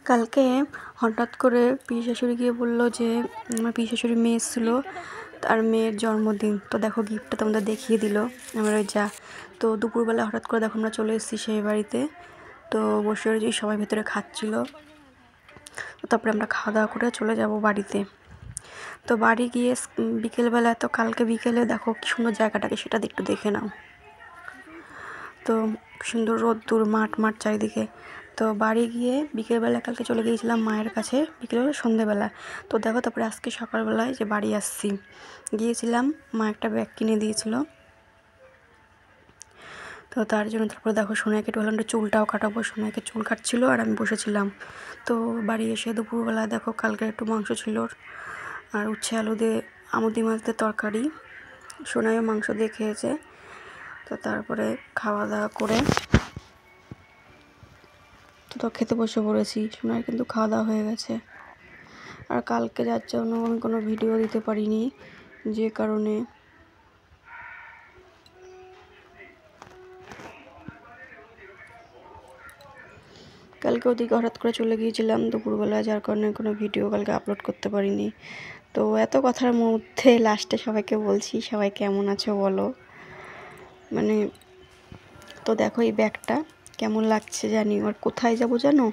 কালকে হঠাৎ করে পিসি-শাশুড়ি গিয়ে বলল যে আমার পিসি-শাশুড়ির মেয়ে এসেছিলো, তার মেয়ের জন্মদিন। তো দেখো গিফটটা তোমাদের দেখিয়ে দিল আমার ওই যা। তো দুপুরবেলা হঠাৎ করে দেখো আমরা চলে এসেছি সেই বাড়িতে। তো বসে রয়েছি, সবাই ভেতরে খাচ্ছিল। তো তারপরে আমরা খাওয়া দাওয়া করে চলে যাব বাড়িতে। তো বাড়ি গিয়ে বিকেলবেলা, তো কালকে বিকেলে দেখো কি সুন্দর জায়গাটাকে, সেটা একটু দেখে নাও। তো সুন্দর রোদ্দুর, মাঠ চারিদিকে। তো বাড়ি গিয়ে বিকেলবেলা কালকে চলে গিয়েছিলাম মায়ের কাছে, বিকেলবেলা সন্ধেবেলা। তো দেখো তারপরে আজকে সকালবেলায় যে বাড়ি আসছি, গিয়েছিলাম, মা একটা ব্যাগ কিনে দিয়েছিল। তো তার জন্য তারপরে দেখো সোনাইকে একটু বললাম চুলটাও কাটাবো, সোনাইকে চুল কাটছিল আর আমি বসেছিলাম। তো বাড়ি এসে দুপুরবেলা দেখো কালকে একটু মাংস ছিল আর উচ্ছে আলু দিয়ে আমুদি মাছ দিয়ে তরকারি, সোনাইও মাংস দিয়ে খেয়েছে। তো তারপরে খাওয়া দাওয়া করে তো খেতে বসে পড়েছি। সোনার কিন্তু খাওয়া দাওয়া হয়ে গেছে। আর কালকে যার জন্য আমি কোনো ভিডিও দিতে পারিনি, যে কারণে কালকে ওদিকে হঠাৎ করে চলে গিয়েছিলাম দুপুরবেলা, যার কারণে কোনো ভিডিও কালকে আপলোড করতে পারিনি। তো এত কথার মধ্যে লাস্টে সবাইকে বলছি, সবাই কেমন আছো বলো। মানে তো দেখো এই ব্যাগটা কেমন লাগছে জানি। আর কোথায় যাব জানো,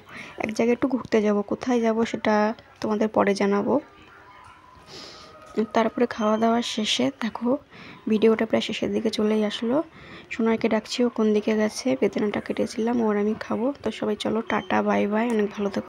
এক জায়গায় একটু ঘুরতে যাব, কোথায় যাব সেটা তোমাদের পরে জানাবো। তারপরে খাওয়া দাওয়া শেষে দেখো ভিডিওটা প্রায় শেষের দিকে চলেই আসলো। সোনাইকে ডাকছি, ও কোন দিকে গেছে, বেদানাটা কেটেছিলাম, ওর আমি খাবো। তো সবাই চলো টাটা, বাই বাই, অনেক ভালো থেকো।